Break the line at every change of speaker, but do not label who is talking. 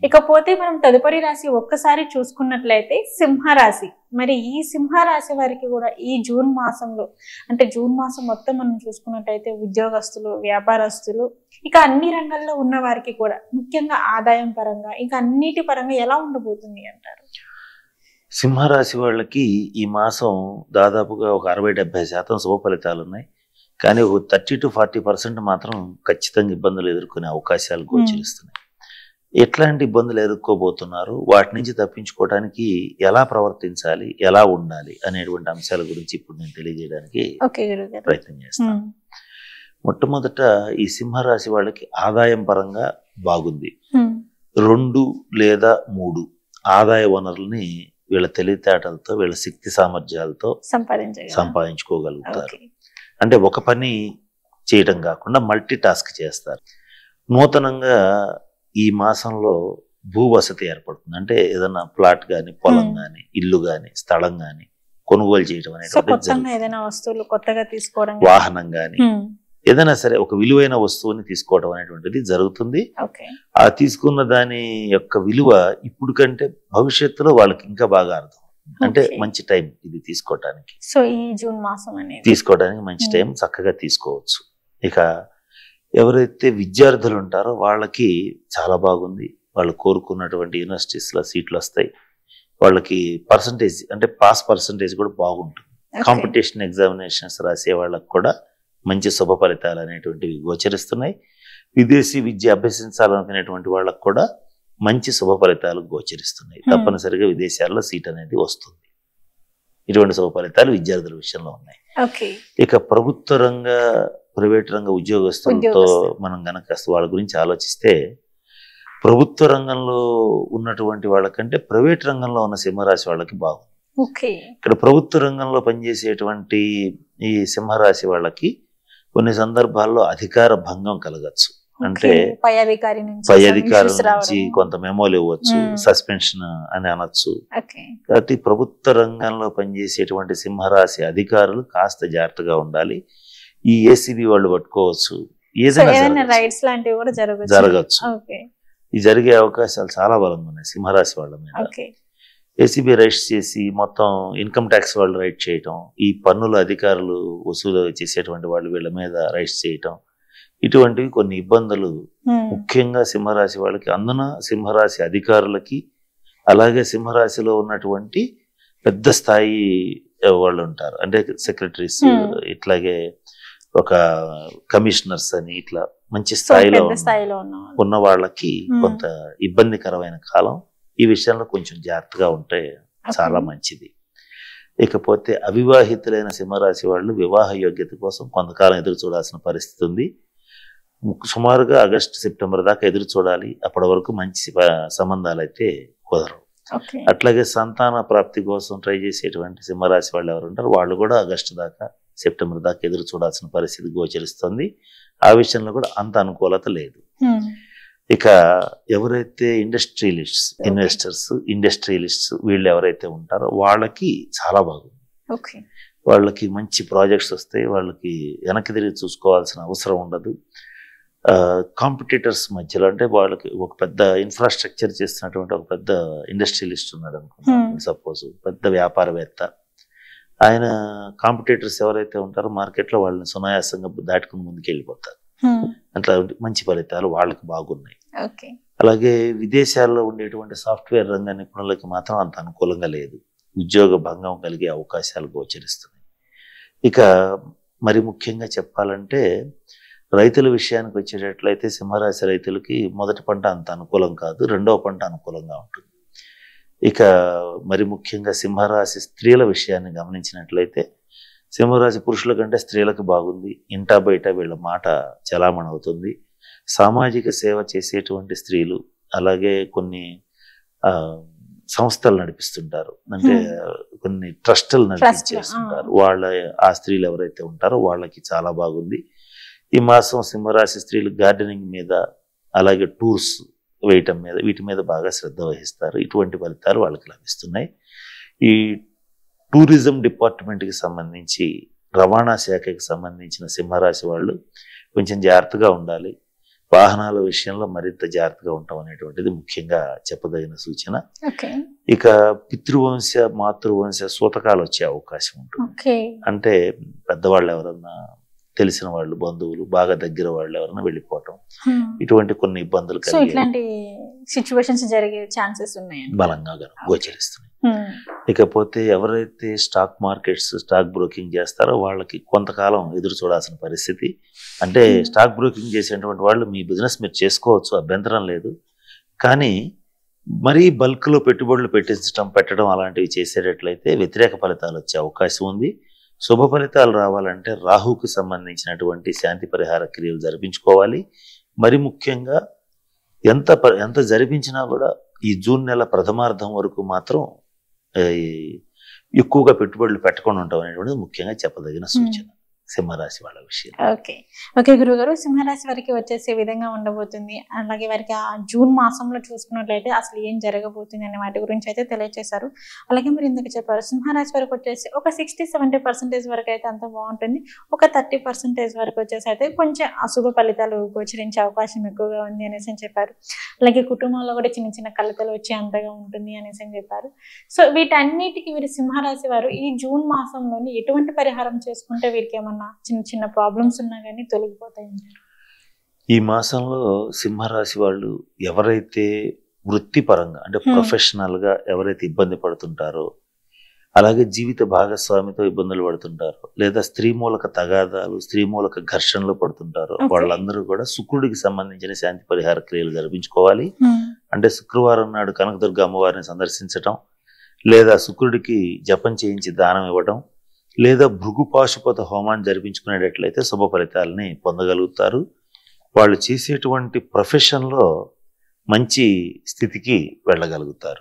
ఇకపోతే మనం తదుపరి రాశి ఒక్కసారి చూసుకున్నట్లయితే సింహరాశి. మరి ఈ సింహరాశి వారికి కూడా ఈ జూన్ మాసంలో, అంటే జూన్ మాసం మొత్తం మనం చూసుకున్నట్లయితే ఉద్యోగస్తులు, వ్యాపారస్తులు, ఇక అన్ని రంగాల్లో ఉన్న వారికి కూడా ముఖ్యంగా ఆదాయం పరంగా ఇంకా అన్నిటి పరంగా ఎలా ఉండబోతుంది అంటారు?
సింహరాశి వాళ్ళకి ఈ మాసం దాదాపుగా ఒక 60-70% శుభ ఫలితాలు ఉన్నాయి. కానీ ఒక 30-40% మాత్రం ఖచ్చితంగా ఇబ్బందులు ఎదుర్కొనే అవకాశాలు గోచరిస్తున్నాయి. ఎట్లాంటి ఇబ్బందులు ఎదుర్కోబోతున్నారు, వాటి నుంచి తప్పించుకోవడానికి ఎలా ప్రవర్తించాలి, ఎలా ఉండాలి అనేటువంటి అంశాల గురించి ఇప్పుడు నేను తెలియజేయడానికి ప్రయత్నం చేస్తాను. మొట్టమొదట ఈ సింహరాశి వాళ్ళకి ఆదాయం పరంగా బాగుంది. 2 లేదా 3 ఆదాయ వనరుల్ని వీళ్ళ తెలివితేటలతో, వీళ్ళ శక్తి సామర్థ్యాలతో సంపాదించుకోగలుగుతారు. అంటే ఒక పని చేయడం కాకుండా మల్టీ టాస్క్ చేస్తారు. నూతనంగా ఈ మాసంలో భూవసతి ఏర్పడుతుంది. అంటే ఏదైనా ప్లాట్ కానీ, పొలం కానీ, ఇల్లు కానీ, స్థలం కానీ కొనుగోలు చేయడం అనేటువంటిది, వాహనం కానీ ఏదైనా సరే ఒక విలువైన వస్తువుని తీసుకోవడం అనేటువంటిది జరుగుతుంది. ఆ తీసుకున్న దాని యొక్క విలువ ఇప్పుడు కంటే భవిష్యత్తులో వాళ్ళకి ఇంకా బాగా అర్థం. అంటే మంచి టైం ఇది తీసుకోవటానికి.
సో ఈ జూన్ మాసం అనేది
తీసుకోవడానికి మంచి టైం, చక్కగా తీసుకోవచ్చు. ఇక ఎవరైతే విద్యార్థులు ఉంటారో వాళ్ళకి చాలా బాగుంది. వాళ్ళు కోరుకున్నటువంటి యూనివర్సిటీస్లో సీట్లు వస్తాయి. వాళ్ళకి పర్సంటేజ్, అంటే పాస్ పర్సంటేజ్ కూడా బాగుంటుంది. కాంపిటీషన్ ఎగ్జామినేషన్స్ రాసే వాళ్ళకి కూడా మంచి శుభ ఫలితాలు అనేటువంటివి గోచరిస్తున్నాయి. విదేశీ విద్య అభ్యసించాలనుకునేటువంటి వాళ్ళకు కూడా మంచి శుభ ఫలితాలు గోచరిస్తున్నాయి. తప్పనిసరిగా విదేశాల్లో సీట్ అనేది వస్తుంది. ఇటువంటి శుభ ఫలితాలు విద్యార్థుల విషయంలో ఉన్నాయి. ఇక ప్రభుత్వ రంగ, ప్రైవేట్ రంగ ఉద్యోగస్తులతో మనం గనక వాళ్ళ గురించి ఆలోచిస్తే, ప్రభుత్వ రంగంలో ఉన్నటువంటి వాళ్ళకంటే ప్రైవేట్ రంగంలో ఉన్న సింహరాశి వాళ్ళకి బాగుంది. ఇక్కడ ప్రభుత్వ రంగంలో పనిచేసేటువంటి ఈ సింహరాశి వాళ్ళకి కొన్ని సందర్భాల్లో అధికార భంగం కలగచ్చు. అంటే పై అధికారి నుంచి కొంత మెమోలు ఇవ్వచ్చు, సస్పెన్షన్ అని అనొచ్చు. కాబట్టి ప్రభుత్వ రంగంలో పనిచేసేటువంటి సింహరాశి అధికారులు కాస్త జాగ్రత్తగా ఉండాలి. ఈ ఏసీబీ వాళ్ళు పట్టుకోవచ్చు, ఏదైనా జరగచ్చు. ఈ జరిగే అవకాశాలు చాలా బలంగా ఉన్నాయి సింహరాశి వాళ్ళ మీద. ఏసీబీ రైట్స్ చేసి మొత్తం ఇన్కమ్ ట్యాక్స్ వాళ్ళు రైట్ చేయటం, ఈ పన్నుల అధికారులు వసూలు చేసేటువంటి వాళ్ళు వీళ్ళ మీద రైట్స్ చేయటం, ఇటువంటివి కొన్ని ఇబ్బందులు ముఖ్యంగా సింహరాశి వాళ్ళకి, అందున సింహరాశి అధికారులకి, అలాగే సింహరాశిలో ఉన్నటువంటి పెద్ద స్థాయి వాళ్ళు ఉంటారు. అంటే సెక్రటరీస్, ఇట్లాగే ఒక కమిషనర్స్ అని, ఇట్లా మంచి స్థాయిలో ఉన్న వాళ్ళకి కొంత ఇబ్బందికరమైన కాలం. ఈ విషయంలో కొంచెం జాగ్రత్తగా ఉంటే చాలా మంచిది. ఇకపోతే అవివాహితులైన సింహరాశి వాళ్ళు వివాహ యోగ్యత కోసం కొంతకాలం ఎదురు చూడాల్సిన పరిస్థితి ఉంది. సుమారుగా ఆగస్టు, సెప్టెంబర్ దాకా ఎదురు చూడాలి. అప్పటి వరకు మంచి సంబంధాలు అయితే కుదరవు. అట్లాగే సంతాన ప్రాప్తి కోసం ట్రై చేసేటువంటి సింహరాశి వాళ్ళు ఎవరు ఉంటారు, వాళ్ళు కూడా ఆగస్టు దాకా, సెప్టెంబర్ దాకా ఎదురు చూడాల్సిన పరిస్థితి గోచరిస్తుంది. ఆ విషయంలో కూడా అంత అనుకూలత లేదు. ఇక ఎవరైతే ఇండస్ట్రియలిస్ట్స్, ఇన్వెస్టర్స్, ఇండస్ట్రియలిస్ట్స్ వీళ్ళు ఎవరైతే ఉంటారో వాళ్ళకి చాలా బాగుంది. వాళ్ళకి మంచి ప్రాజెక్ట్స్ వస్తాయి. వాళ్ళకి వెనక్కి తిరిగి చూసుకోవాల్సిన అవసరం ఉండదు. కాంపిటీటర్స్ మధ్యలో, అంటే వాళ్ళకి ఒక పెద్ద ఇన్ఫ్రాస్ట్రక్చర్ చేస్తున్నటువంటి ఒక పెద్ద ఇండస్ట్రియలిస్ట్ ఉన్నాడు అనుకుంటున్నాను, సపోజ్ పెద్ద వ్యాపారవేత్త. ఆయన కాంపిటీటర్స్ ఎవరైతే ఉంటారో మార్కెట్లో వాళ్ళని సునాయాసంగా దాటుకుని ముందుకు వెళ్ళిపోతారు. అట్లా మంచి ఫలితాలు వాళ్ళకి బాగున్నాయి. అలాగే విదేశాల్లో ఉండేటువంటి సాఫ్ట్వేర్ రంగ నిపుణులకి మాత్రం అంత అనుకూలంగా లేదు. ఉద్యోగ భంగం కలిగే అవకాశాలు గోచరిస్తున్నాయి. ఇక మరి ముఖ్యంగా చెప్పాలంటే రైతుల విషయానికి వచ్చేటట్లయితే సింహరాశి రైతులకి మొదటి పంట అంత అనుకూలం కాదు, రెండవ పంట అనుకూలంగా ఉంటుంది. ఇక మరి ముఖ్యంగా సింహరాశి స్త్రీల విషయాన్ని గమనించినట్లయితే, సింహరాశి పురుషుల కంటే స్త్రీలకు బాగుంది. ఇంటా బయట వీళ్ళ మాట చలామణి అవుతుంది. సామాజిక సేవ చేసేటువంటి స్త్రీలు, అలాగే కొన్ని సంస్థలు నడిపిస్తుంటారు, అంటే కొన్ని ట్రస్టులు నడిపించేస్తుంటారు. వాళ్ళ ఆ స్త్రీలు ఎవరైతే ఉంటారో వాళ్ళకి చాలా బాగుంది. ఈ మాసం సింహరాశి స్త్రీలు గార్డెనింగ్ మీద, అలాగే టూర్స్ వేయటం మీద, వీటి మీద బాగా శ్రద్ధ వహిస్తారు. ఇటువంటి ఫలితాలు వాళ్ళకి లభిస్తున్నాయి. ఈ టూరిజం డిపార్ట్మెంట్కి సంబంధించి, రవాణా శాఖకి సంబంధించిన సింహరాశి వాళ్ళు కొంచెం జాగ్రత్తగా ఉండాలి. వాహనాల విషయంలో మరింత జాగ్రత్తగా ఉంటాం అనేటువంటిది ముఖ్యంగా చెప్పదగిన సూచన.
ఓకే.
ఇక పితృవంశ మాతృవంశ సూతకాలు వచ్చే అవకాశం ఉంటుంది.
ఓకే.
అంటే పెద్దవాళ్ళు ఎవరన్నా, తెలిసిన వాళ్ళు, బంధువులు, బాగా దగ్గర వాళ్ళు ఎవరైనా వెళ్ళిపోవటం, ఇటువంటి కొన్ని ఇబ్బందులు
సో
కలిగి
ఇట్లాంటి సిచ్యువేషన్స్ జరిగే ఛాన్సెస్ ఉన్నాయి.
బలంగా గోచరిస్తున్నాయి. ఇకపోతే ఎవరైతే స్టాక్ మార్కెట్స్, స్టాక్ బ్రోకింగ్ చేస్తారో వాళ్ళకి కొంతకాలం ఎదురు చూడాల్సిన పరిస్థితి. అంటే స్టాక్ బ్రోకింగ్ చేసేటువంటి వాళ్ళు మీ బిజినెస్ మీరు చేసుకోవచ్చు, అభ్యంతరం లేదు. కానీ మరీ బల్క్లో పెట్టుబడులు పెట్టడం అలాంటివి చేసేటట్లయితే వ్యతిరేక ఫలితాలు వచ్చే అవకాశం ఉంది. శుభ ఫలితాలు రావాలంటే రాహుకు సంబంధించినటువంటి శాంతి పరిహార క్రియలు జరిపించుకోవాలి. మరి ముఖ్యంగా ఎంత జరిపించినా కూడా ఈ జూన్ నెల ప్రథమార్థం వరకు మాత్రం ఎక్కువగా పెట్టుబడులు పెట్టకుండా ఉంటాం అనేటువంటిది ముఖ్యంగా చెప్పదగిన సూచన సింహరాశి వాళ్ళ విషయం.
ఓకే. ఓకే గురుగారు, సింహరాశి వారికి వచ్చేసే విధంగా ఉండబోతుంది, అలాగే వారికి ఆ జూన్ మాసంలో చూసుకున్నట్లయితే అసలు ఏం జరగబోతుంది అనే వాటి గురించి అయితే తెలియజేశారు. అలాగే మీరు ఇందుకు చెప్పారు సింహరాశి వరకు వచ్చేసి ఒక 60-70% వరకు అయితే అంత బాగుంటుంది, ఒక 30% వరకు వచ్చేసి అయితే కొంచెం అశుభ ఫలితాలు గోచరించే అవకాశం ఎక్కువగా ఉంది అనేసి చెప్పారు. అలాగే కుటుంబంలో కూడా చిన్న చిన్న కలతలు వచ్చే అంతగా ఉంటుంది అనేసి చెప్పారు. సో వీటన్నిటికీ వీరి సింహరాశి వారు ఈ జూన్ మాసంలోని ఎటువంటి పరిహారం చేసుకుంటే వీరికి ఏమన్నా చిన్న చిన్న ప్రాబ్లమ్స్ ఉన్నా కానీ తొలగిపోతాయి?
ఈ మాసంలో సింహరాశి వాళ్ళు ఎవరైతే వృత్తిపరంగా అంటే ప్రొఫెషనల్ గా ఎవరైతే ఇబ్బంది పడుతుంటారో, అలాగే జీవిత భాగస్వామితో ఇబ్బందులు పడుతుంటారో, లేదా స్త్రీ మూలక తగాదాలు, స్త్రీ మూలక ఘర్షణలు పడుతుంటారో వాళ్ళందరూ కూడా శుక్రుడికి సంబంధించిన శాంతి పరిహార క్రియలు జరిపించుకోవాలి. అంటే శుక్రవారం నాడు కనకదుర్గ అమ్మవారిని సందర్శించటం, లేదా శుక్రుడికి జపం చేయించి దానం ఇవ్వటం, లేదా భృగు పాశుపత హోమాన్ని జరిపించుకునేటట్లయితే శుభ ఫలితాలని పొందగలుగుతారు. వాళ్ళు చేసేటువంటి ప్రొఫెషన్లో మంచి స్థితికి వెళ్ళగలుగుతారు.